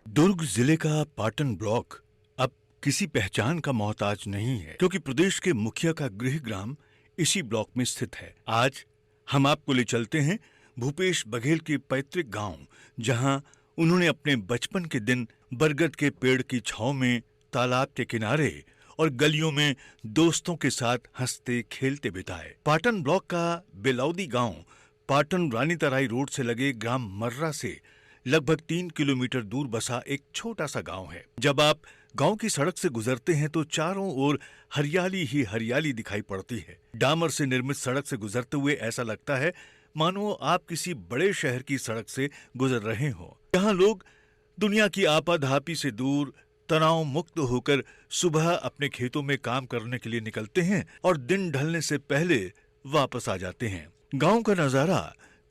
दुर्ग जिले का पाटन ब्लॉक अब किसी पहचान का मोहताज नहीं है, क्योंकि प्रदेश के मुखिया का गृह ग्राम इसी ब्लॉक में स्थित है। आज हम आपको ले चलते हैं भूपेश बघेल के पैतृक गांव, जहां उन्होंने अपने बचपन के दिन बरगद के पेड़ की छांव में, तालाब के किनारे और गलियों में दोस्तों के साथ हंसते खेलते बिताए। पाटन ब्लॉक का बेलौदी गांव पाटन रानीतराई रोड से लगे ग्राम मर्रा से लगभग 3 किलोमीटर दूर बसा एक छोटा सा गांव है। जब आप गांव की सड़क से गुजरते हैं तो चारों ओर हरियाली ही हरियाली दिखाई पड़ती है। डामर से निर्मित सड़क से गुजरते हुए ऐसा लगता है मानो आप किसी बड़े शहर की सड़क से गुजर रहे हो। यहाँ लोग दुनिया की आपाधापी से दूर तनाव मुक्त होकर सुबह अपने खेतों में काम करने के लिए निकलते हैं और दिन ढलने से पहले वापस आ जाते हैं। गांव का नजारा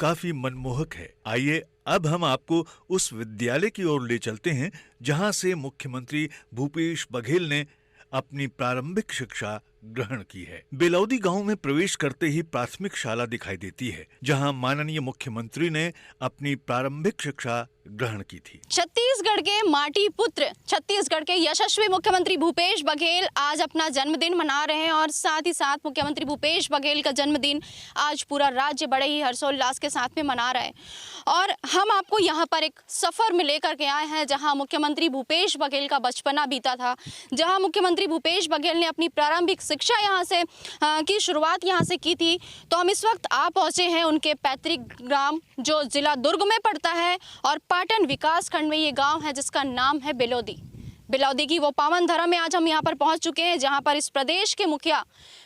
काफी मनमोहक है। आइए अब हम आपको उस विद्यालय की ओर ले चलते हैं जहां से मुख्यमंत्री भूपेश बघेल ने अपनी प्रारंभिक शिक्षा ग्रहण की है। बेलौदी गांव में प्रवेश करते ही प्राथमिक शाला दिखाई देती है, जहां माननीय मुख्यमंत्री ने अपनी प्रारंभिक शिक्षा ग्रहण की थी। छत्तीसगढ़ के माटी पुत्र, छत्तीसगढ़ के यशस्वी मुख्यमंत्री भूपेश बघेल आज अपना जन्मदिन मना रहे हैं और साथ ही साथ मुख्यमंत्री भूपेश बघेल का जन्मदिन आज पूरा राज्य बड़े ही हर्षोल्लास के साथ में मना रहा है। और हम आपको यहाँ पर एक सफर में लेकर के आए हैं जहाँ मुख्यमंत्री भूपेश बघेल का बचपना बीता था, जहाँ मुख्यमंत्री भूपेश बघेल ने अपनी प्रारंभिक शिक्षा यहाँ से की शुरुआत यहाँ से की थी। तो हम इस वक्त आ पहुँचे हैं उनके पैतृक ग्राम जो जिला दुर्ग में पड़ता है और पाटन विकास खंड में ये गांव है जिसका नाम है बेलौदी। बेलौदी की वो पावन धरा में आज हम यहाँ पर पहुँच चुके हैं जहाँ पर इस प्रदेश के मुखिया,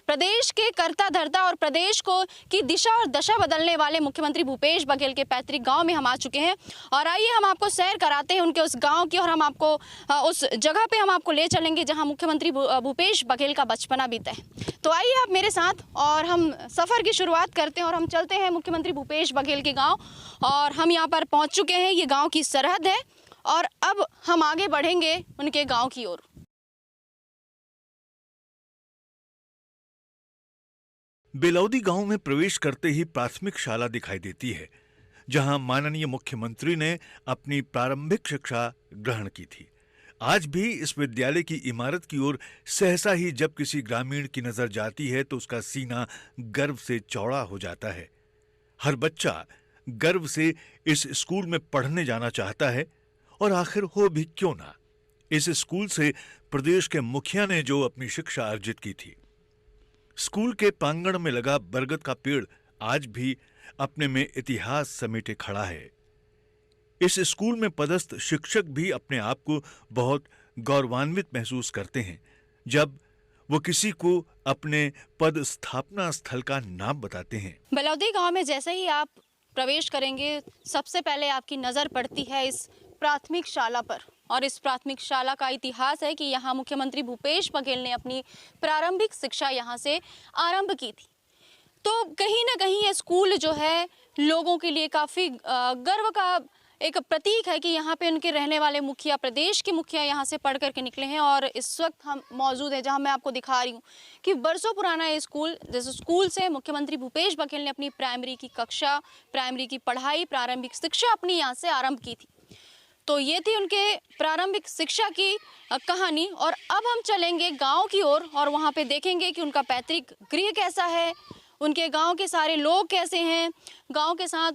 प्रदेश के कर्ता धर्ता और प्रदेश को की दिशा और दशा बदलने वाले मुख्यमंत्री भूपेश बघेल के पैतृक गांव में हम आ चुके हैं। और आइए हम आपको सैर कराते हैं उनके उस गांव की और हम आपको उस जगह पे हम आपको ले चलेंगे जहां मुख्यमंत्री भूपेश बघेल का बचपना बीता है। तो आइए आप मेरे साथ और हम सफ़र की शुरुआत करते हैं और हम चलते हैं मुख्यमंत्री भूपेश बघेल के गाँव। और हम यहाँ पर पहुँच चुके हैं, ये गाँव की सरहद है और अब हम आगे बढ़ेंगे उनके गांव की ओर। बेलौदी गांव में प्रवेश करते ही प्राथमिक शाला दिखाई देती है, जहां माननीय मुख्यमंत्री ने अपनी प्रारंभिक शिक्षा ग्रहण की थी। आज भी इस विद्यालय की इमारत की ओर सहसा ही जब किसी ग्रामीण की नजर जाती है तो उसका सीना गर्व से चौड़ा हो जाता है। हर बच्चा गर्व से इस स्कूल में पढ़ने जाना चाहता है और आखिर हो भी क्यों ना। इस स्कूल से प्रदेश के मुखिया ने जो अपनी शिक्षा अर्जित की थी। स्कूल के प्रांगण में लगा बरगद का पेड़ आज भी अपने में इतिहास समेटे खड़ा है। इस स्कूल में पदस्थ शिक्षक भी अपने आप को बहुत गौरवान्वित महसूस करते हैं जब वो किसी को अपने पद स्थापना स्थल का नाम बताते हैं। बेलौदी गांव में जैसे ही आप प्रवेश करेंगे सबसे पहले आपकी नज़र पड़ती है इस प्राथमिक शाला पर। और इस प्राथमिक शाला का इतिहास है कि यहाँ मुख्यमंत्री भूपेश बघेल ने अपनी प्रारंभिक शिक्षा यहाँ से आरंभ की थी। तो कहीं ना कहीं ये स्कूल जो है लोगों के लिए काफ़ी गर्व का एक प्रतीक है कि यहाँ पे उनके रहने वाले मुखिया, प्रदेश के मुखिया यहाँ से पढ़ करके निकले हैं। और इस वक्त हम मौजूद है जहाँ मैं आपको दिखा रही हूँ कि बरसों पुराना ये स्कूल, जिस स्कूल से मुख्यमंत्री भूपेश बघेल ने अपनी प्राइमरी की कक्षा, प्राइमरी की पढ़ाई, प्रारंभिक शिक्षा अपनी यहाँ से आरंभ की थी। तो ये थी उनके प्रारंभिक शिक्षा की कहानी। और अब हम चलेंगे गांव की ओर और वहाँ पे देखेंगे कि उनका पैतृक गृह कैसा है, उनके गांव के सारे लोग कैसे हैं, गांव के साथ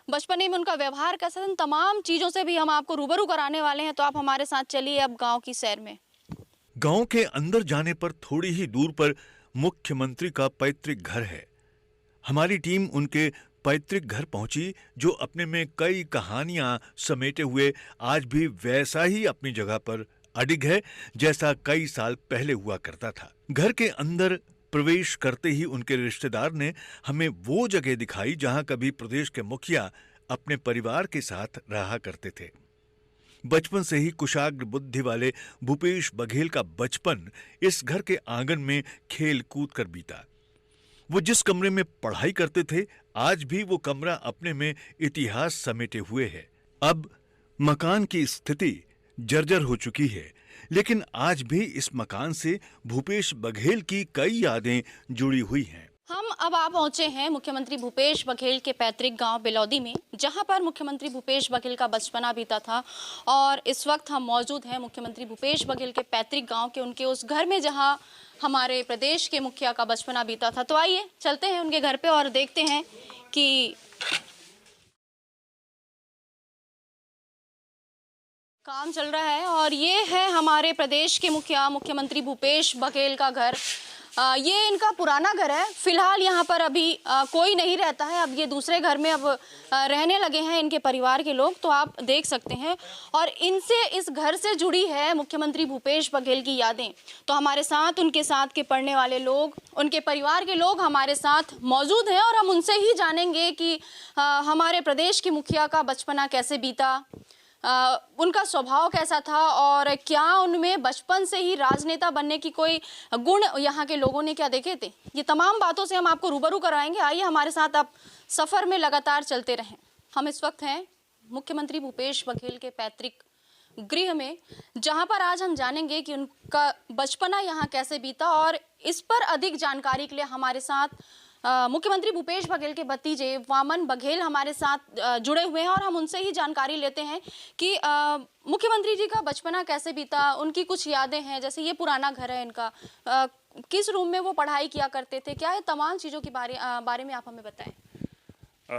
बचपने में उनका व्यवहार कैसा, इन तमाम चीज़ों से भी हम आपको रूबरू कराने वाले हैं। तो आप हमारे साथ चलिए अब गांव की सैर में। गांव के अंदर जाने पर थोड़ी ही दूर पर मुख्यमंत्री का पैतृक घर है। हमारी टीम उनके पैतृक घर पहुंची, जो अपने में कई कहानियां समेटे हुए आज भी वैसा ही अपनी जगह पर अडिग है जैसा कई साल पहले हुआ करता था। घर के अंदर प्रवेश करते ही उनके रिश्तेदार ने हमें वो जगह दिखाई जहां कभी प्रदेश के मुखिया अपने परिवार के साथ रहा करते थे। बचपन से ही कुशाग्र बुद्धि वाले भूपेश बघेल का बचपन इस घर के आंगन में खेल कूद कर बीता। वो जिस कमरे में पढ़ाई करते थे आज भी वो कमरा अपने में इतिहास समेटे हुए है। अब मकान की स्थिति जर्जर हो चुकी है, लेकिन आज भी इस मकान से भूपेश बघेल की कई यादें जुड़ी हुई हैं। हम अब आ पहुंचे हैं मुख्यमंत्री भूपेश बघेल के पैतृक गांव बिलौदी में, जहां पर मुख्यमंत्री भूपेश बघेल का बचपना बीता था। और इस वक्त हम मौजूद हैं मुख्यमंत्री भूपेश बघेल के पैतृक गांव के उनके उस घर में जहां हमारे प्रदेश के मुखिया का बचपना बीता था। तो आइए चलते हैं उनके घर पे और देखते हैं कि काम चल रहा है। और ये है हमारे प्रदेश के मुखिया मुख्यमंत्री भूपेश बघेल का घर। ये इनका पुराना घर है। फिलहाल यहाँ पर अभी कोई नहीं रहता है। अब ये दूसरे घर में अब रहने लगे हैं इनके परिवार के लोग, तो आप देख सकते हैं। और इनसे, इस घर से जुड़ी है मुख्यमंत्री भूपेश बघेल की यादें। तो हमारे साथ उनके साथ के पढ़ने वाले लोग, उनके परिवार के लोग हमारे साथ मौजूद हैं और हम उनसे ही जानेंगे कि हमारे प्रदेश के मुखिया का बचपना कैसे बीता, उनका स्वभाव कैसा था और क्या उनमें बचपन से ही राजनेता बनने की कोई गुण यहाँ के लोगों ने क्या देखे थे। ये तमाम बातों से हम आपको रूबरू कराएंगे। आइए हमारे साथ आप सफ़र में लगातार चलते रहें। हम इस वक्त हैं मुख्यमंत्री भूपेश बघेल के पैतृक गृह में, जहाँ पर आज हम जानेंगे कि उनका बचपना यहाँ कैसे बीता। और इस पर अधिक जानकारी के लिए हमारे साथ मुख्यमंत्री भूपेश बघेल के भतीजे वामन बघेल हमारे साथ जुड़े हुए हैं और हम उनसे ही जानकारी लेते हैं कि मुख्यमंत्री जी का बचपना कैसे बीता, उनकी कुछ यादें हैं। जैसे ये पुराना घर है इनका, किस रूम में वो पढ़ाई किया करते थे, क्या है तमाम चीज़ों के बारे में आप हमें बताएं।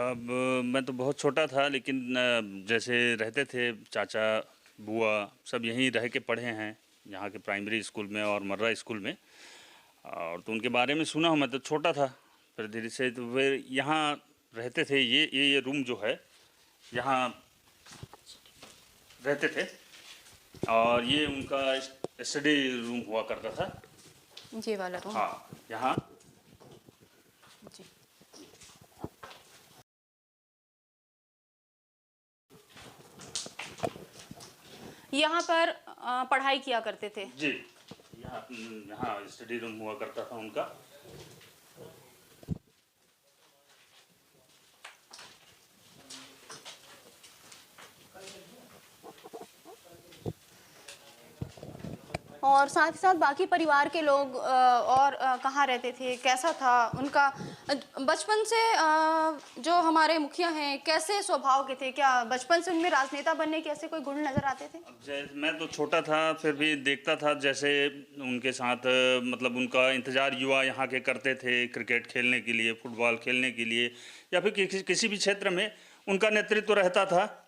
अब मैं तो बहुत छोटा था, लेकिन जैसे रहते थे चाचा बुआ सब यहीं रह के पढ़े हैं, यहाँ के प्राइमरी स्कूल में और मर्रा स्कूल में। और तो उनके बारे में सुना हूँ। मैं तो छोटा था, फिर धीरे से तो वे यहाँ रहते थे। ये रूम जो है यहाँ रहते थे और ये उनका स्टडी रूम हुआ करता था। ये वाला रूम? हाँ, यहाँ जी। यहाँ पर पढ़ाई किया करते थे जी। यहाँ स्टडी रूम हुआ करता था उनका। और साथ ही साथ बाकी परिवार के लोग और कहाँ रहते थे, कैसा था उनका बचपन से, जो हमारे मुखिया हैं कैसे स्वभाव के थे, क्या बचपन से उनमें राजनेता बनने के ऐसे कोई गुण नज़र आते थे? जैसे मैं तो छोटा था, फिर भी देखता था जैसे उनके साथ मतलब उनका इंतज़ार युवा यहाँ के करते थे क्रिकेट खेलने के लिए, फुटबॉल खेलने के लिए, या फिर किसी भी क्षेत्र में उनका नेतृत्व रहता था।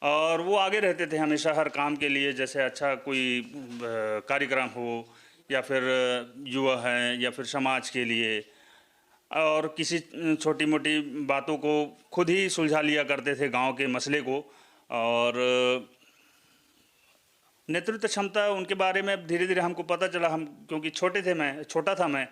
और वो आगे रहते थे हमेशा हर काम के लिए। जैसे अच्छा कोई कार्यक्रम हो या फिर युवा हैं या फिर समाज के लिए, और किसी छोटी मोटी बातों को खुद ही सुलझा लिया करते थे, गांव के मसले को। और नेतृत्व क्षमता उनके बारे में धीरे धीरे हमको पता चला, हम क्योंकि छोटा था मैं,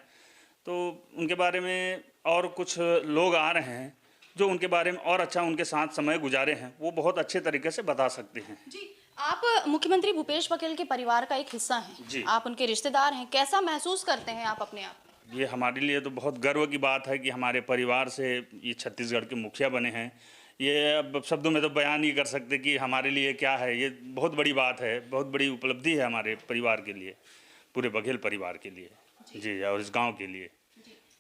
तो उनके बारे में और कुछ लोग आ रहे हैं जो उनके बारे में और अच्छा उनके साथ समय गुजारे हैं, वो बहुत अच्छे तरीके से बता सकते हैं। जी, आप मुख्यमंत्री भूपेश बघेल के परिवार का एक हिस्सा हैं, आप उनके रिश्तेदार हैं, कैसा महसूस करते हैं आप अपने आप में? ये हमारे लिए तो बहुत गर्व की बात है कि हमारे परिवार से ये छत्तीसगढ़ के मुखिया बने हैं। ये अब शब्दों में तो बयान नहीं कर सकते कि हमारे लिए क्या है। ये बहुत बड़ी बात है, बहुत बड़ी उपलब्धि है हमारे परिवार के लिए, पूरे बघेल परिवार के लिए जी, और इस गाँव के लिए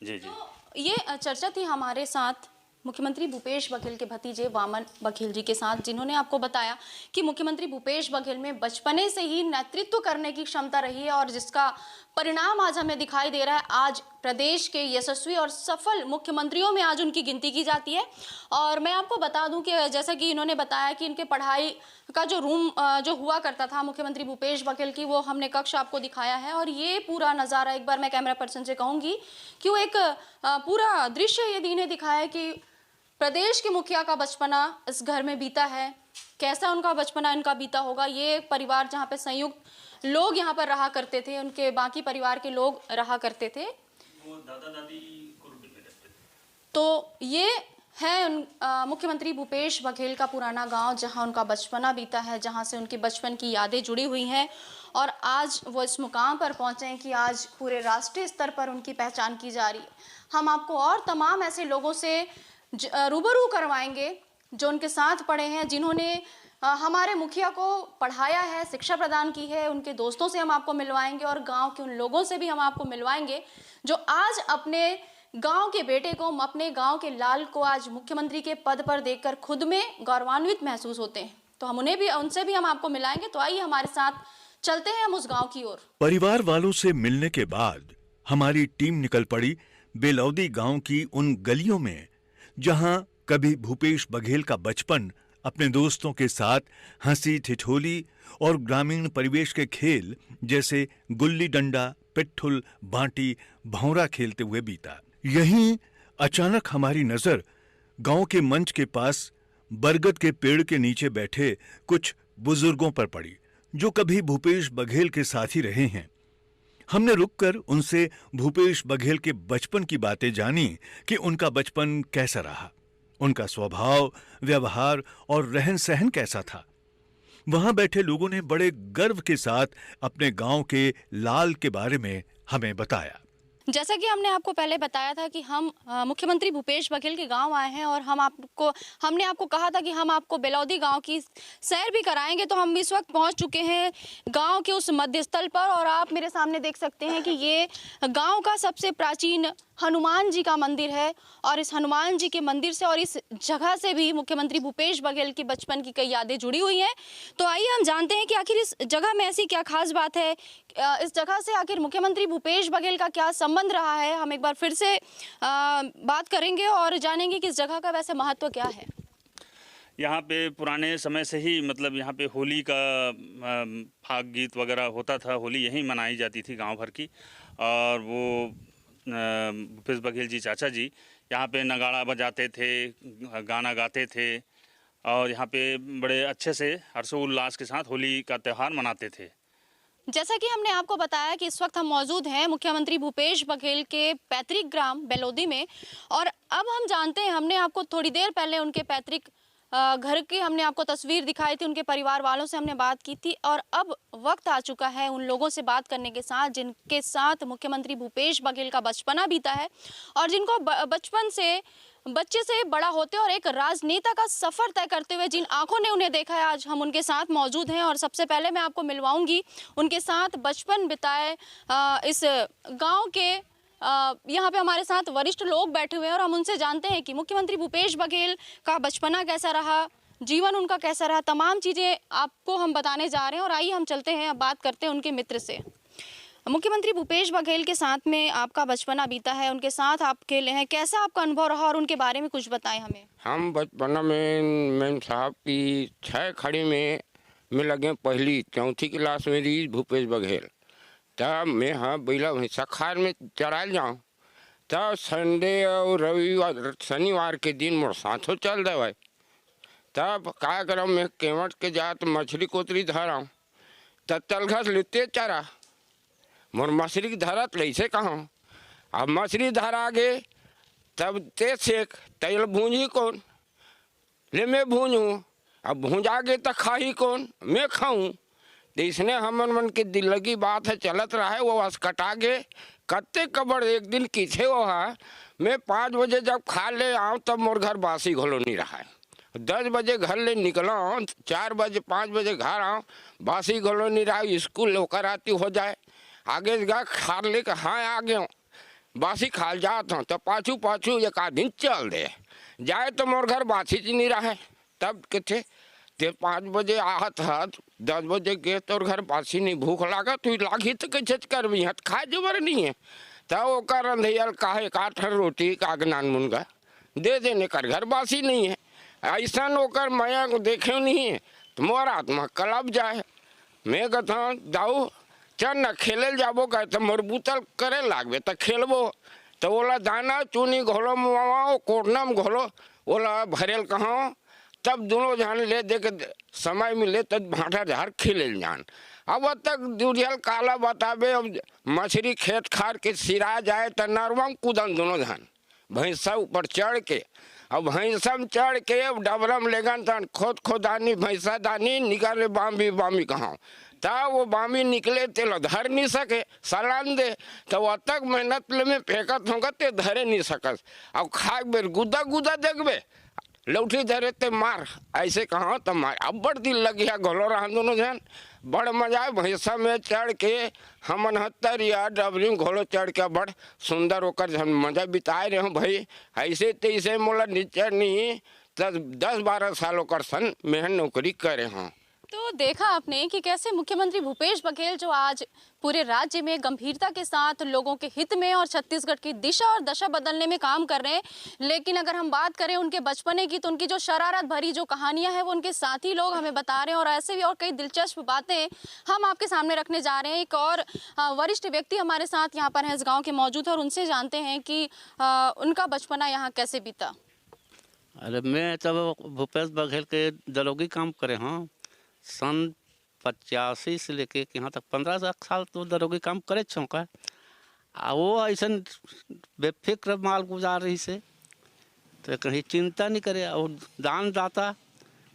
जी। तो ये चर्चा थी हमारे साथ मुख्यमंत्री भूपेश बघेल के भतीजे वामन बघेल जी के साथ, जिन्होंने आपको बताया कि मुख्यमंत्री भूपेश बघेल में बचपने से ही नेतृत्व करने की क्षमता रही है और जिसका परिणाम आज हमें दिखाई दे रहा है। आज प्रदेश के यशस्वी और सफल मुख्यमंत्रियों में आज उनकी गिनती की जाती है। और मैं आपको बता दूं कि जैसा कि इन्होंने बताया कि इनके पढ़ाई का जो रूम जो हुआ करता था मुख्यमंत्री भूपेश बघेल की, वो हमने कक्ष आपको दिखाया है। और ये पूरा नज़ारा एक बार मैं कैमरा पर्सन से कहूँगी कि वो एक पूरा दृश्य यदि इन्हें दिखाया कि प्रदेश के मुखिया का बचपना इस घर में बीता है, कैसा उनका बचपना इनका बीता होगा। ये परिवार जहाँ पे संयुक्त लोग यहाँ पर रहा करते थे, उनके बाकी परिवार के लोग रहा करते थे, वो दादा दादी कुर्बी में रहते थे। तो ये है मुख्यमंत्री भूपेश बघेल का पुराना गांव, जहां उनका बचपना बीता है, जहां से उनके बचपन की यादें जुड़ी हुई हैं। और आज वो इस मुकाम पर पहुंचे हैं कि आज पूरे राष्ट्रीय स्तर पर उनकी पहचान की जा रही है। हम आपको और तमाम ऐसे लोगों से रूबरू करवाएंगे जो उनके साथ पढ़े हैं, जिन्होंने हमारे मुखिया को पढ़ाया है, शिक्षा प्रदान की है। उनके दोस्तों से हम आपको मिलवाएंगे और गांव के उन लोगों से भी हम आपको मिलवाएंगे जो आज अपने गांव के बेटे को, अपने गांव के लाल को आज मुख्यमंत्री के पद पर देखकर खुद में गौरवान्वित महसूस होते हैं। तो हम उनसे भी हम आपको मिलाएंगे। तो आइए हमारे साथ चलते हैं हम उस गांव की ओर। परिवार वालों से मिलने के बाद हमारी टीम निकल पड़ी बेलौदी गांव की उन गलियों में जहां कभी भूपेश बघेल का बचपन अपने दोस्तों के साथ हंसी ठिठोली और ग्रामीण परिवेश के खेल जैसे गुल्ली डंडा, पिट्ठुल, बांटी, भौंरा खेलते हुए बीता। यहीं अचानक हमारी नजर गांव के मंच के पास बरगद के पेड़ के नीचे बैठे कुछ बुजुर्गों पर पड़ी जो कभी भूपेश बघेल के साथ ही रहे हैं। हमने रुककर उनसे भूपेश बघेल के बचपन की बातें जानी कि उनका बचपन कैसा रहा, उनका स्वभाव, व्यवहार और रहन सहन कैसा था। वहां बैठे लोगों ने बड़े गर्व के साथ अपने गांव के लाल के बारे में हमें बताया। जैसा कि हमने आपको पहले बताया था कि हम मुख्यमंत्री भूपेश बघेल के गांव आए हैं और हमने आपको कहा था कि हम आपको बेलौदी गांव की सैर भी कराएंगे। तो हम इस वक्त पहुंच चुके हैं गांव के उस मध्य स्थल पर और आप मेरे सामने देख सकते हैं कि ये गांव का सबसे प्राचीन हनुमान जी का मंदिर है और इस हनुमान जी के मंदिर से और इस जगह से भी मुख्यमंत्री भूपेश बघेल की बचपन की कई यादें जुड़ी हुई हैं। तो आइए हम जानते हैं कि आखिर इस जगह में ऐसी क्या खास बात है, इस जगह से आखिर मुख्यमंत्री भूपेश बघेल का क्या संबंध रहा है। हम एक बार फिर से बात करेंगे और जानेंगे कि इस जगह का वैसे महत्व क्या है। यहाँ पे पुराने समय से ही मतलब यहाँ पे होली का फाग गीत वगैरह होता था। होली यहीं मनाई जाती थी गांव भर की। और वो भूपेश बघेल जी चाचा जी यहाँ पे नगाड़ा बजाते थे, गाना गाते थे और यहाँ पे बड़े अच्छे से हर्षोल्लास के साथ होली का त्यौहार मनाते थे। जैसा कि हमने आपको बताया कि इस वक्त हम मौजूद हैं मुख्यमंत्री भूपेश बघेल के पैतृक ग्राम बेलौदी में और अब हम जानते हैं, हमने आपको थोड़ी देर पहले उनके पैतृक घर की हमने आपको तस्वीर दिखाई थी, उनके परिवार वालों से हमने बात की थी और अब वक्त आ चुका है उन लोगों से बात करने के साथ जिनके साथ मुख्यमंत्री भूपेश बघेल का बचपना बीता है और जिनको बचपन से बच्चे से बड़ा होते और एक राजनेता का सफर तय करते हुए जिन आंखों ने उन्हें देखा है, आज हम उनके साथ मौजूद हैं। और सबसे पहले मैं आपको मिलवाऊंगी उनके साथ बचपन बिताए इस गांव के यहाँ पे हमारे साथ वरिष्ठ लोग बैठे हुए हैं और हम उनसे जानते हैं कि मुख्यमंत्री भूपेश बघेल का बचपना कैसा रहा, जीवन उनका कैसा रहा, तमाम चीज़ें आपको हम बताने जा रहे हैं। और आइए हम चलते हैं, अब बात करते हैं उनके मित्र से। मुख्यमंत्री भूपेश बघेल के साथ में आपका बचपना बीता है, उनके साथ आप खेले हैं, कैसा आपका अनुभव रहा और उनके बारे में कुछ बताएं हमें। हम बचपना में मैम साहब की 6 खड़ी में लगे पहली 4ठी क्लास में रही भूपेश बघेल। तब मैं हाँ बैला भैंसा खार में चराल जाऊँ तब संडे और रविवार शनिवार के दिन मोर साथों चल दे। तब का करूँ, मैं केवट के जात मछली कोतरी धराऊँ तब तलघस लेते चरा मोर मछली धरत कैसे कहूँ। अब मछली धरा गे तब ते सेक तेल भूंजी कौन ले मैं भूंजूँ, अब भूंजा गे तो खाही कौन मैं खाऊँ। इसने हमन मन के दिल लगी बात है चलत रहा है। वो कटा गे कत्ते कबर एक दिन किथे वो है। मैं 5 बजे जब खा ले आऊँ तब मोर घर बासी घोलो नहीं रहा है। 10 बजे घर ले निकला 4 बजे 5 बजे घर आऊँ बासी घोलो नहीं रहा। स्कूल होकर आती हो जाए आगे गा खा ले के हाँ आ गया बासी खा जाता हूँ तो पाछू पाछू एक आध दिन चल दे जाए तो मोर घर बासी नहीं रहा है। तब किथे ते 5 बजे आहत हत 10 बजे गे तोर घर बासी नहीं भूख लागा तू लागी तो कैसे करबी हत खाए जबर नहीं है। तब ओकर रंधैयल काहे काठर रोटी कागनान मुनगा दे देने कर घर बासी नहीं है। ऐसा ओकर माया को देखे नहीं है तो मोर आत्मा कलब जाए। मैं कहता दाऊ चल न खेले जाबो कहे तो मोर बुतल करे लागबे तो खेलबो तो ओला दाना चूनी घोलो मुआओ कोटना में घोलो ओला भरेल कहाँ। तब दोनों जान ले दे के समय मिले तब भाटा झाड़ खेले जान। अब तक दुरियल काला बताबे अब मछली खेत खार के सिरा जाए तो नरवा कूदन दोनों जान भैंसा ऊपर चढ़ के। अब भैंसा में चढ़ के अब डबरम लेगन तन खोद खोदानी भैंसा दानी निकाले बामी कहाँ। तब वो बामी निकले तेल धर नहीं सके सलान दे तो वो तक मेहनत ले में फेंकत होगा ते धरे नहीं सकस। अब खाक बेर गुदा गुदा देखबे लौठी धरे ते मार ऐसे कहाँ तो मार अब बड़ दिल लग गया घोलो रहा दोनों जन। बड़ मजा है भैंसा में चढ़ के हम 69 या डबलिंग घोड़ो चढ़ के बड़ सुंदर होकर हम मजा बिताए रहे भाई। ऐसे तैसे मोला नीचे नहीं 10-12 साल होकर सन मेहन नौकरी करे हों। तो देखा आपने कि कैसे मुख्यमंत्री भूपेश बघेल जो आज पूरे राज्य में गंभीरता के साथ लोगों के हित में और छत्तीसगढ़ की दिशा और दशा बदलने में काम कर रहे हैं। लेकिन अगर हम बात करें उनके बचपने की तो उनकी जो शरारत भरी जो कहानियां हैं वो उनके साथी लोग हमें बता रहे हैं और ऐसे भी और कई दिलचस्प बातें हम आपके सामने रखने जा रहे हैं। एक और वरिष्ठ व्यक्ति हमारे साथ यहाँ पर है, इस गाँव के मौजूद है और उनसे जानते हैं कि उनका बचपना यहाँ कैसे बीता। अरे मैं तब भूपेश बघेल के दरोगी काम करे हाँ, सन 85 से लेके यहाँ तक 15 साल तो दरोगी काम करे छौका। आ वो ऐसा बेफिक्र माल गुजार रही से तो कहीं चिंता नहीं करे। और दान दाता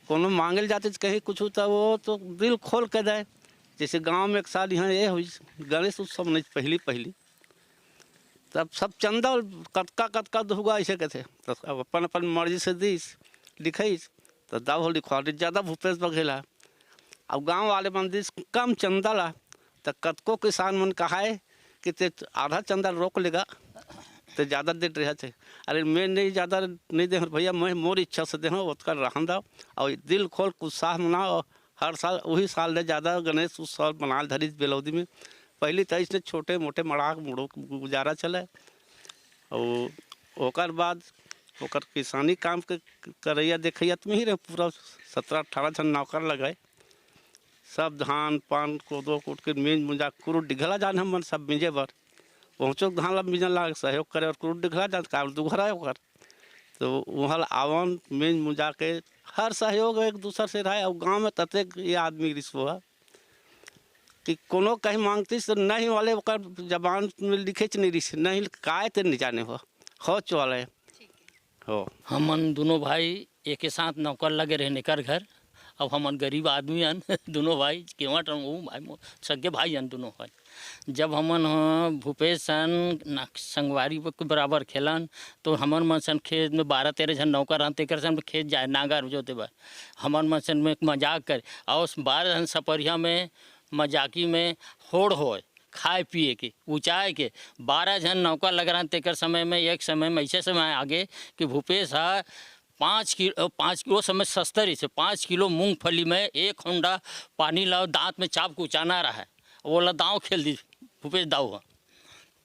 कोनो मांगल जाते कहीं कुछ तो वो तो दिल खोल के दे। जैसे गांव में एक साल यहाँ ये हुई गणेश उत्सव नहीं पहली तब सब चंदा कतका दुगा ऐसे कहते तो अपन अपन मर्जी से दीस लिखीस तो दाव लिखवा ज़्यादा भूपेश बघेल है। अब गांव वाले मंदिर कम चंदा ला तो कतको किसान मन कहा है कि ते आधा चंदा रोक लेगा तो ज़्यादा दे रहे थे। अरे मैं नहीं ज़्यादा नहीं दे भैया, मैं मोर इच्छा से दे उसका रहन दो और दिल खोल उत्साह मनाओ। हर साल वही साल ले ज़्यादा गणेश उत्सव मनाल धरी बेलौदी में। पहली तो इसने छोटे मोटे मड़ाक मुड़ो गुजारा चले और ओकर बाद ओकर किसानी काम के करैया देखैया में ही रहे। पूरा 17-18 जन नौकर लगाए, सब धान पान कोदो कूट के मीन मुंजा कुरुट डिघला जान हम सब मिंजे बर पहुँचो धान ला मिजन ला सहयोग करे और कुरुट डिघला जान काम दुघरा ओकर तो वहाँ आवन मीन मुंजा के हर सहयोग एक दूसरे से रहे। और गाँव में ततेक ये आदमी रिश्व है कि कोनो कहीं मांगती तो नहीं वाले ओकर जबान में लिखे नहीं रिस नहीं काय ते नहीं जाने हो चले हो। हमन दोनों भाई एक के साथ नौकर लगे रहने कर घर। अब हमन गरीब आदमी हन दोनों भाई केवट भाई सगे भाई हन दोनों भाई। जब हमन भूपेश सन संगवारी के बराबर खेलन तो हमन मन सन खेत में 12-13 जन नौकर रहन तेकर सन खेत जाए नागर जोते बा हमन मन सन में मजाक करे और 12 जन सपरिया में मजाकी में होड़ होए खाए पिए के ऊँचाए के 12 जन नौकर लग रहा तेकर समय में एक समय में ऐसे समय आगे कि भूपेश है 5 किलो समय सस्तर से 5 किलो मूंगफली में 1 होंडा पानी लाओ दांत में चाप कुचाना रहा है वो ला दाव खेल दी भूपेश दाव।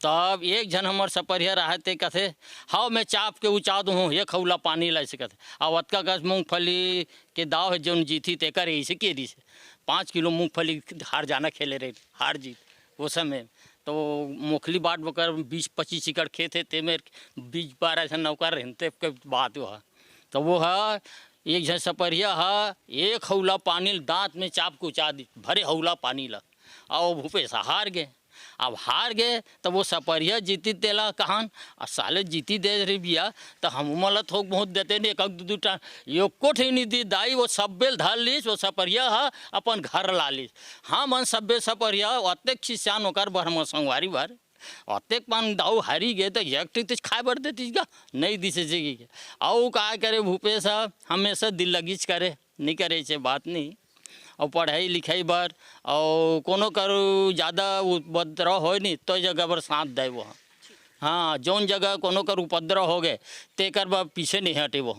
तब एक जन हमार सपरिया रहते कहते हाँ मैं चाप के उचा दूँ ये खौला पानी ला ऐसे कहते। और अतका गज मूँगफली के दाव है जो जीती तेकर ऐसे के दी से 5 किलो मूँगफली हार जाना खेले रहे हार जीत वो समय। तो मोखली बाट बकर 20-25 एकड़ खेत है ते में 20-12 जन नौकर रहते के बात वो है। तो वो है एक जन सपरिया है 1 हौला पानी दांत में चाप कुचा दी भरे हौला पानी ला और भूपेश हार गए। अब हार गए तो वो सपरिया जीती तेला कहान और साले जीती दे रही बिया तो हम मला थोक बहुत देते नहीं 1-2 टान यो कोठ ही नहीं दी दाई वो सब बेल धर लीस वो सपरिया है अपन घर ला लीस। हाँ मन सब्बे सपरिया अतेक खिस्यान होकर बर हम संगवारी बार अतेक पान दाऊ हारी गए तो एक टिक खाए बढ़ देती का नहीं दिसे जगी और क्या करे भूपेश हमेशा दिल लगीच करे नहीं करे से बात नहीं। और पढ़ाई लिखाई बार और कोनो करू ज़्यादा उपद्रव हो नहीं तो जगह पर साथ दे वो। हाँ जौन जगह कोनो कर उपद्रव हो गए तेकर बा पीछे नहीं हटे वो।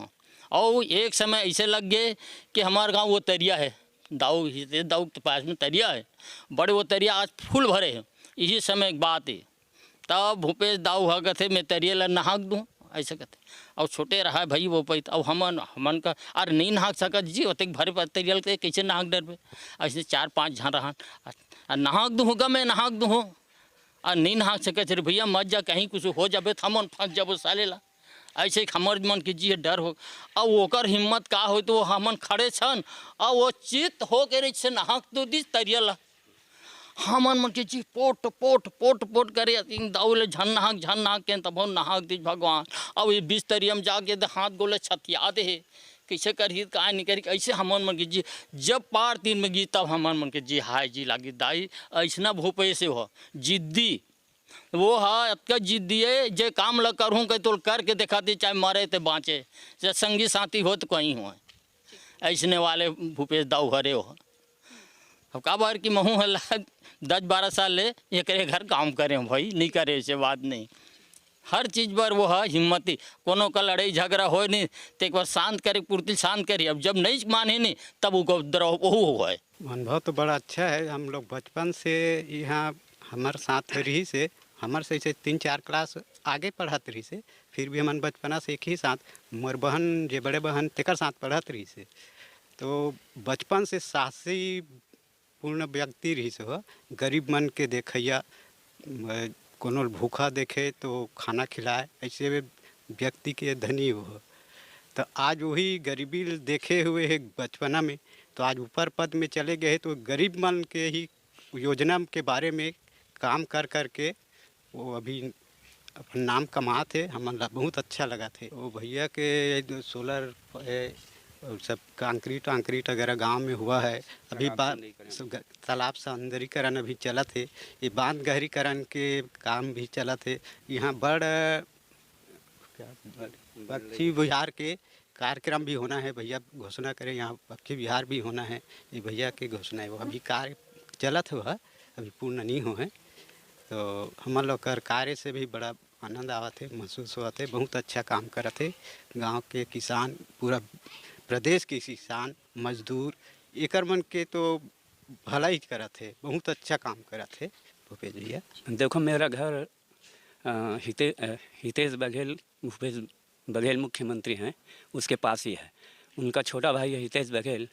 और एक समय ऐसे लग गए कि हमारे गांव वो तरिया है दाऊ के पास में तरिया है बड़े वो तरिया आज फूल भरे हैं। यही समय एक बात है तब भूपेश दाऊ हा कहते मैं तरिया ला नहाक दूँ ऐसे कहते। और छोटे रहा भाई वो पैत और हमन का अरे नहीं नहाक सकत जी होते भरे पर तरियल के कैसे नहाक डर पे ऐसे 4-5 जहाँ रहा नहाक दूँ होगा मैं नहाक दूँ और नहीं नहाक सके रे भैया मत जा कहीं कुछ हो जाबे तो हमन फंस जाबो साले ला ऐसे हमार मन के जी डर हो। और ओकर हिम्मत का हो तो हमन खड़े छन और वो चित हो के रे से नहाक दो दी तरिया ला हमन मन के जी पोट पोट पोट पोट करे दाउले झन नहाक के तब नहाक दी भगवान। अब ये बिस्तरियम जाके हाथ गोले छतिया दे कैसे करी का नहीं करी ऐसे हमन मन के जी जब पार 3 में गी तब हमन मन के जी हाय जी लागी दाई ऐसा भूपे से हो जिद्दी वो है अतका जिद्दी है जे काम ल करूँ कहीं तो करके दिखाती चाहे मरे तो बाँचे चाहे संगी साथी हो तो कहीं हो ऐसने वाले भूपेश दाऊ हरे हो। अब का बार की महू हल्ला 10-12 साल ले ये करे घर काम करे भाई, नहीं करे से बात नहीं। हर चीज़ पर वो है हिम्मती, कोनो का लड़ाई झगड़ा हो नहीं तो एक बार शांत करे, पूर्ति शांत करी। अब जब नहीं माने नहीं तब वो द्रोह वो है। अनुभव तो बड़ा अच्छा है। हम लोग बचपन से यहाँ हमारे साथ रही से, हमारे से 3-4 क्लास आगे पढ़त रही से, फिर भी हमारे बचपना से एक ही साथ मोर बहन जे बड़े बहन तेकर साथ पढ़त रही से। तो बचपन से साहसी पूर्ण व्यक्ति रही से हो, गरीब मन के देखैया, कोनो भूखा देखे तो खाना खिलाए, ऐसे व्यक्ति के धनी हो। तो आज वही गरीबी देखे हुए है बचपना में, तो आज ऊपर पद में चले गए तो गरीब मन के ही योजना के बारे में काम कर कर के वो अभी अपना नाम कमा थे। हमारा बहुत अच्छा लगा थे। वो भैया के सोलर और सब कंक्रीट वगैरह गांव में हुआ है। अभी तालाब सौंदर्यीकरण अभी चला थे, ये बांध गहरीकरण के काम भी चला थे। यहाँ पक्षी विहार के कार्यक्रम भी होना है। भैया घोषणा करें यहाँ पक्षी विहार भी होना है, ये भैया की घोषणा है। वो अभी कार्य चला था, वह अभी पूर्ण नहीं हो है। तो हम लोग कर कार्य से भी बड़ा आनंद आवा थे, महसूस हुआ थे। बहुत अच्छा काम करा थे। गांव के किसान, पूरा प्रदेश के किसान मजदूर एकर मन के तो भला ही करा थे, बहुत अच्छा काम करा थे भूपेश भैया। देखो मेरा घर हितेश बघेल, भूपेश बघेल मुख्यमंत्री हैं उसके पास ही है। उनका छोटा भाई है हितेश बघेल,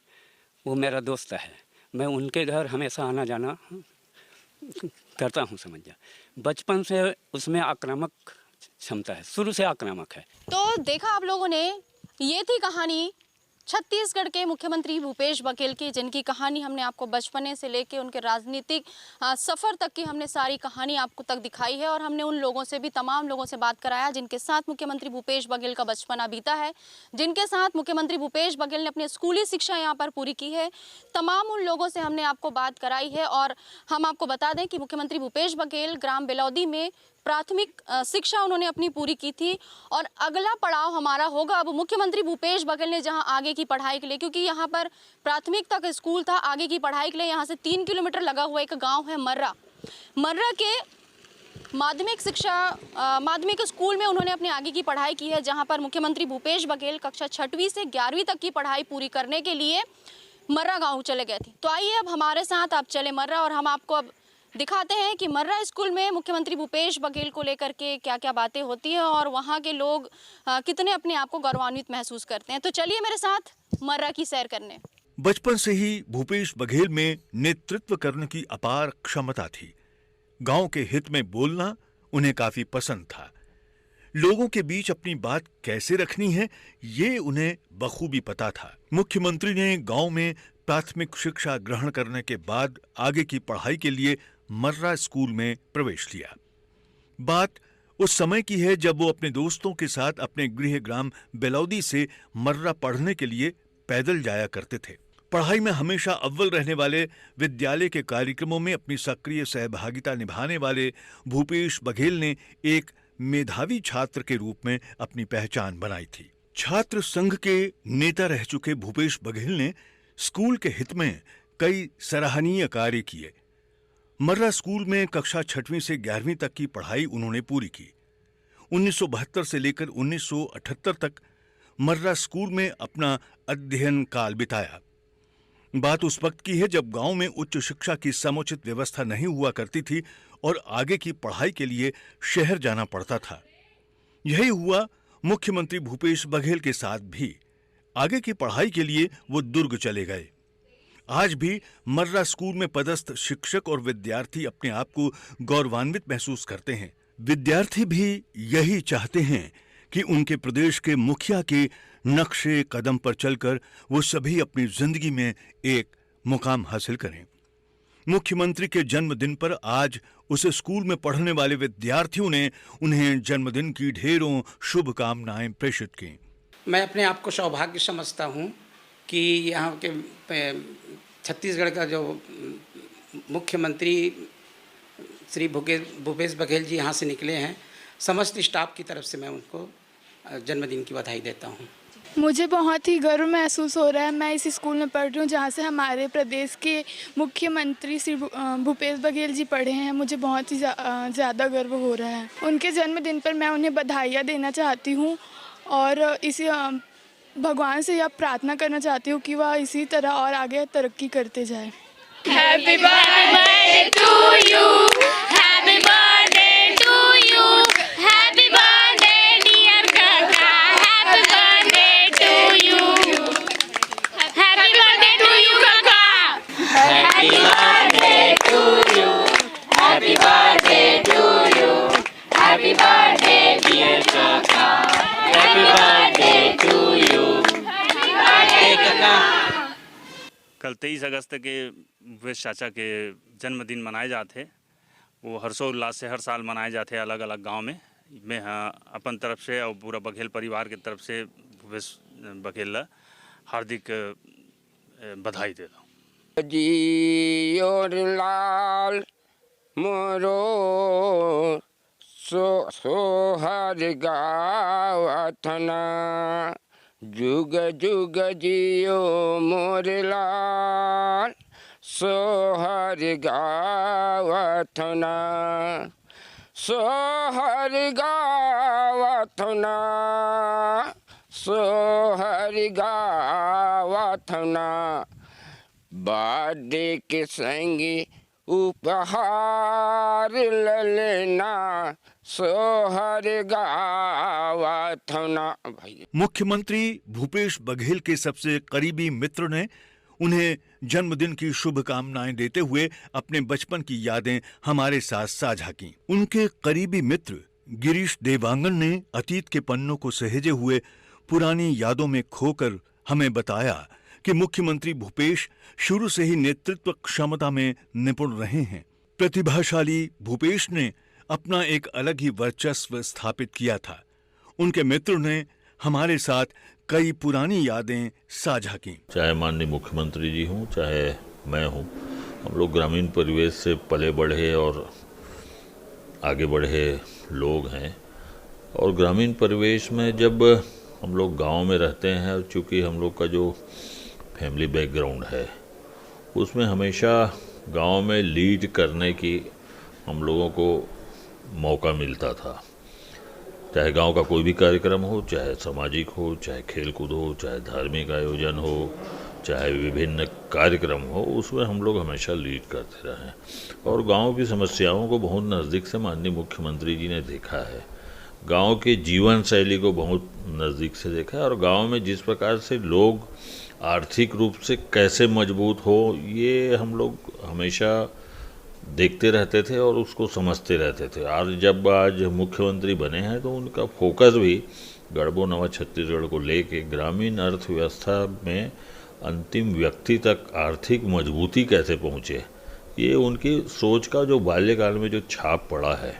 वो मेरा दोस्त है। मैं उनके घर हमेशा आना जाना करता हूँ, समझ जा। बचपन से उसमें आक्रामक क्षमता है, शुरू से आक्रामक है। तो देखा आप लोगों ने, ये थी कहानी छत्तीसगढ़ के मुख्यमंत्री भूपेश बघेल की, जिनकी कहानी हमने आपको बचपने से लेके उनके राजनीतिक सफ़र तक की हमने सारी कहानी आपको तक दिखाई है। और हमने उन लोगों से भी, तमाम लोगों से बात कराया जिनके साथ मुख्यमंत्री भूपेश बघेल का बचपना बीता है, जिनके साथ मुख्यमंत्री भूपेश बघेल ने अपनी स्कूली शिक्षा यहाँ पर पूरी की है। तमाम उन लोगों से हमने आपको बात कराई है। और हम आपको बता दें कि मुख्यमंत्री भूपेश बघेल ग्राम बेलौदी में प्राथमिक शिक्षा उन्होंने अपनी पूरी की थी। और अगला पड़ाव हमारा होगा अब मुख्यमंत्री भूपेश बघेल ने जहां आगे की पढ़ाई के लिए, क्योंकि यहां पर प्राथमिक तक स्कूल था, आगे की पढ़ाई के लिए यहां से 3 किलोमीटर लगा हुआ एक गांव है मर्रा के माध्यमिक स्कूल में उन्होंने अपनी आगे की पढ़ाई की है, जहां पर मुख्यमंत्री भूपेश बघेल कक्षा 6वीं से 11वीं तक की पढ़ाई पूरी करने के लिए मर्रा गाँव चले गए थे। तो आइए अब हमारे साथ आप चले मर्रा, और हम आपको अब दिखाते हैं कि मर्रा स्कूल में मुख्यमंत्री भूपेश बघेल को लेकर के क्या क्या बातें होती हैं और वहाँ के लोग कितने अपने आप को गौरवान्वित महसूस करते हैं। तो चलिए मेरे साथ मर्रा की सैर करने। बचपन से ही भूपेश बघेल में नेतृत्व करने की अपार क्षमता थी। गांव के हित में बोलना उन्हें काफी पसंद था। लोगों के बीच अपनी बात कैसे रखनी है ये उन्हें बखूबी पता था। मुख्यमंत्री ने गांव में प्राथमिक शिक्षा ग्रहण करने के बाद आगे की पढ़ाई के लिए मर्रा स्कूल में प्रवेश लिया। बात उस समय की है जब वो अपने दोस्तों के साथ अपने गृह ग्राम बेलौदी से मर्रा पढ़ने के लिए पैदल जाया करते थे। पढ़ाई में हमेशा अव्वल रहने वाले, विद्यालय के कार्यक्रमों में अपनी सक्रिय सहभागिता निभाने वाले भूपेश बघेल ने एक मेधावी छात्र के रूप में अपनी पहचान बनाई थी। छात्र संघ के नेता रह चुके भूपेश बघेल ने स्कूल के हित में कई सराहनीय कार्य किए। मर्रा स्कूल में कक्षा 6वीं से 11वीं तक की पढ़ाई उन्होंने पूरी की। 1972 से लेकर 1978 तक मर्रा स्कूल में अपना अध्ययन काल बिताया। बात उस वक्त की है जब गांव में उच्च शिक्षा की समुचित व्यवस्था नहीं हुआ करती थी और आगे की पढ़ाई के लिए शहर जाना पड़ता था। यही हुआ मुख्यमंत्री भूपेश बघेल के साथ भी। आगे की पढ़ाई के लिए वो दुर्ग चले गए। आज भी मर्रा स्कूल में पदस्थ शिक्षक और विद्यार्थी अपने आप को गौरवान्वित महसूस करते हैं। विद्यार्थी भी यही चाहते हैं कि उनके प्रदेश के मुखिया के नक्शे कदम पर चलकर वो सभी अपनी जिंदगी में एक मुकाम हासिल करें। मुख्यमंत्री के जन्मदिन पर आज उस स्कूल में पढ़ने वाले विद्यार्थियों ने उन्हें जन्मदिन की ढेरों शुभकामनाएं प्रेषित की। मैं अपने आप को सौभाग्य समझता हूँ कि यहाँ के छत्तीसगढ़ का जो मुख्यमंत्री श्री भूपेश बघेल जी यहाँ से निकले हैं। समस्त स्टाफ की तरफ से मैं उनको जन्मदिन की बधाई देता हूँ। मुझे बहुत ही गर्व महसूस हो रहा है। मैं इस स्कूल में पढ़ रही हूँ जहाँ से हमारे प्रदेश के मुख्यमंत्री श्री भूपेश बघेल जी पढ़े हैं। मुझे बहुत ही ज़्यादा गर्व हो रहा है। उनके जन्मदिन पर मैं उन्हें बधाइयाँ देना चाहती हूँ और इसी भगवान से यह प्रार्थना करना चाहती हूँ कि वह इसी तरह और आगे तरक्की करते जाए। Happy birthday to you, happy birthday to you, happy birthday dear Kaka, happy birthday to you, happy birthday to you Kaka, happy birthday to you, happy birthday to you, happy birthday dear Kaka, happy birthday to you, happy birthday Kaka. कल 23 अगस्त के भूपेश चाचा के जन्मदिन मनाए जाते। वो हर्षोल्लास से हर साल मनाए जाते अलग अलग गांव में। मैं अपन तरफ से और पूरा बघेल परिवार की तरफ से भूपेश बघेल हार्दिक बधाई देता हूँ। जी और लाल मोरो सोहर गावथना, जुग जुग जियो मोर लाल सोहर गावथना, सोहर गावथना, सोहर गावथना, बर्थडे के संगी उपहार ललना, सोहर गावथना। मुख्यमंत्री भूपेश बघेल के सबसे करीबी मित्र ने उन्हें जन्मदिन की शुभकामनाएं देते हुए अपने बचपन की यादें हमारे साथ साझा की। उनके करीबी मित्र गिरीश देवांगन ने अतीत के पन्नों को सहेजे हुए पुरानी यादों में खोकर हमें बताया कि मुख्यमंत्री भूपेश शुरू से ही नेतृत्व क्षमता में निपुण रहे हैं। प्रतिभाशाली भूपेश ने अपना एक अलग ही वर्चस्व स्थापित किया था। उनके मित्र ने हमारे साथ कई पुरानी यादें साझा की। चाहे माननीय मुख्यमंत्री जी हों, चाहे मैं हूं, हम लोग ग्रामीण परिवेश से पले बढ़े और आगे बढ़े लोग हैं। और ग्रामीण परिवेश में जब हम लोग गांव में रहते हैं, और चूँकि हम लोग का जो फैमिली बैकग्राउंड है उसमें हमेशा गांव में लीड करने की हम लोगों को मौका मिलता था। चाहे गांव का कोई भी कार्यक्रम हो, चाहे सामाजिक हो, चाहे खेलकूद हो, चाहे धार्मिक आयोजन हो, चाहे विभिन्न कार्यक्रम हो, उसमें हम लोग हमेशा लीड करते रहे और गांव की समस्याओं को बहुत नज़दीक से माननीय मुख्यमंत्री जी ने देखा है। गांव के जीवन शैली को बहुत नज़दीक से देखा है और गांव में जिस प्रकार से लोग आर्थिक रूप से कैसे मजबूत हो, ये हम लोग हमेशा देखते रहते थे और उसको समझते रहते थे। और जब आज मुख्यमंत्री बने हैं तो उनका फोकस भी गढ़बो नवा छत्तीसगढ़ को लेके ग्रामीण अर्थव्यवस्था में अंतिम व्यक्ति तक आर्थिक मजबूती कैसे पहुँचे, ये उनकी सोच का जो बाल्यकाल में जो छाप पड़ा है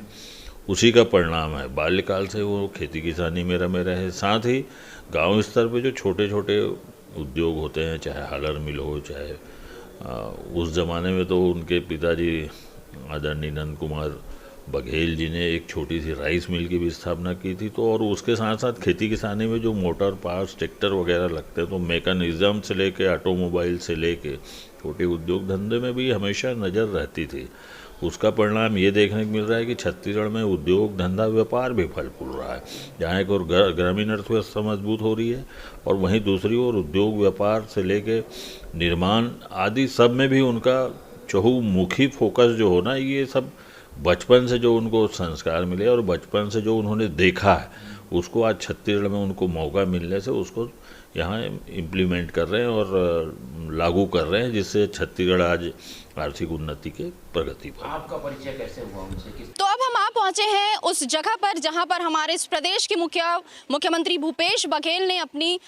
उसी का परिणाम है। बाल्यकाल से वो खेती किसानी में रमे रहे, साथ ही गांव स्तर पे जो छोटे छोटे उद्योग होते हैं, चाहे हालर मिल हो, चाहे उस ज़माने में तो उनके पिताजी आदरणीय नंद कुमार बघेल जी ने एक छोटी सी राइस मिल की भी स्थापना की थी। तो और उसके साथ साथ खेती किसानी में जो मोटर पार्ट्स ट्रैक्टर वगैरह लगते हैं, तो मैकेनिज्म से लेके ऑटोमोबाइल से लेके छोटे उद्योग धंधे में भी हमेशा नज़र रहती थी। उसका परिणाम ये देखने को मिल रहा है कि छत्तीसगढ़ में उद्योग धंधा व्यापार भी फल फूल रहा है, जहाँ एक और ग्रामीण अर्थव्यवस्था मजबूत हो रही है और वहीं दूसरी ओर उद्योग व्यापार से लेके निर्माण आदि सब में भी उनका चहुमुखी फोकस जो होना, ये सब बचपन से जो उनको संस्कार मिले और बचपन से जो उन्होंने देखा है उसको आज छत्तीसगढ़ में उनको मौका मिलने से उसको यहाँ इम्प्लीमेंट कर रहे हैं और लागू कर रहे हैं, जिससे छत्तीसगढ़ आज आर्थिक उन्नति के प्रगति पर। आपका परिचय कैसे हुआ उनसे? तो अब हम आ पहुंचे हैं उस जगह पर जहां पर हमारे इस प्रदेश के मुख्यमंत्री भूपेश बघेल ने अपनी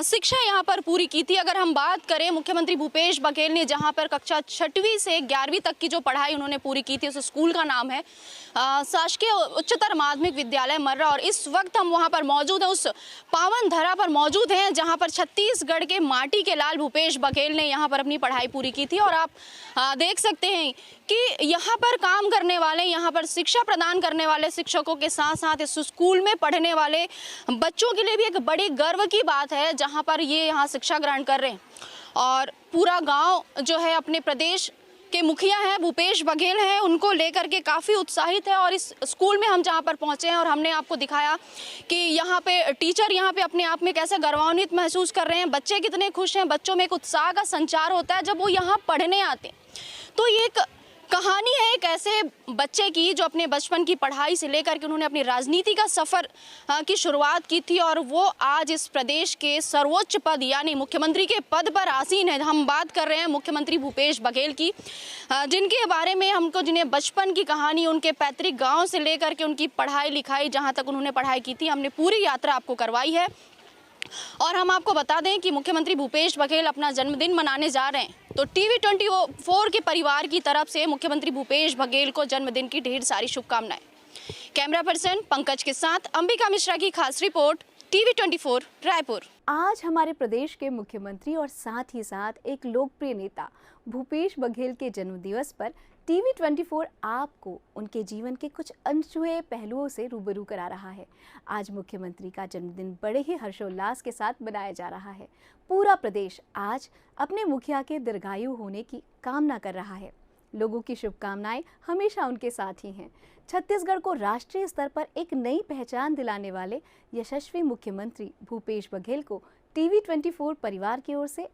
शिक्षा यहां पर पूरी की थी। अगर हम बात करें मुख्यमंत्री भूपेश बघेल ने जहां पर कक्षा 6वीं से 11वीं तक की जो पढ़ाई उन्होंने पूरी की थी, उस स्कूल का नाम है शासकीय उच्चतर माध्यमिक विद्यालय मर्रा। और इस वक्त हम वहां पर मौजूद हैं, उस पावन धरा पर मौजूद हैं जहां पर छत्तीसगढ़ के माटी के लाल भूपेश बघेल ने यहां पर अपनी पढ़ाई पूरी की थी। और आप देख सकते हैं कि यहाँ पर काम करने वाले, यहाँ पर शिक्षा प्रदान पालन करने वाले शिक्षकों के साथ साथ इस स्कूल में पढ़ने वाले बच्चों के लिए भी एक बड़ी गर्व की बात है, जहां पर ये यहाँ शिक्षा ग्रहण कर रहे हैं। और पूरा गांव जो है अपने प्रदेश के मुखिया हैं भूपेश बघेल हैं, उनको लेकर के काफ़ी उत्साहित है। और इस स्कूल में हम जहां पर पहुंचे हैं और हमने आपको दिखाया कि यहाँ पे टीचर यहाँ पे अपने आप में कैसे गौरवान्वित महसूस कर रहे हैं, बच्चे कितने खुश हैं, बच्चों में एक उत्साह का संचार होता है जब वो यहाँ पढ़ने आते हैं। तो ये एक कहानी है एक ऐसे बच्चे की जो अपने बचपन की पढ़ाई से लेकर के उन्होंने अपनी राजनीति का सफ़र की शुरुआत की थी और वो आज इस प्रदेश के सर्वोच्च पद यानी मुख्यमंत्री के पद पर आसीन है। हम बात कर रहे हैं मुख्यमंत्री भूपेश बघेल की, जिनके बारे में हमको जिन्हें बचपन की कहानी उनके पैतृक गाँव से लेकर के उनकी पढ़ाई लिखाई जहाँ तक उन्होंने पढ़ाई की थी, हमने पूरी यात्रा आपको करवाई है। और हम आपको बता दें कि मुख्यमंत्री भूपेश बघेल अपना जन्मदिन मनाने जा रहे हैं, तो TV24 के परिवार की तरफ से मुख्यमंत्री भूपेश बघेल को जन्मदिन की ढेर सारी शुभकामनाएं। कैमरा पर्सन पंकज के साथ अंबिका मिश्रा की खास रिपोर्ट, TV24 रायपुर। आज हमारे प्रदेश के मुख्यमंत्री और साथ ही साथ एक लोकप्रिय नेता भूपेश बघेल के जन्मदिवस पर TV24 आपको उनके जीवन के कुछ अनछुए पहलुओं से रूबरू करा रहा है। आज मुख्यमंत्री का जन्मदिन बड़े ही हर्षोल्लास के साथ मनाया जा रहा है। पूरा प्रदेश आज अपने मुखिया के दीर्घायु होने की कामना कर रहा है। लोगों की शुभकामनाएं हमेशा उनके साथ ही हैं। छत्तीसगढ़ को राष्ट्रीय स्तर पर एक नई पहचान दिलाने वाले यशस्वी मुख्यमंत्री भूपेश बघेल को TV24 परिवार की ओर से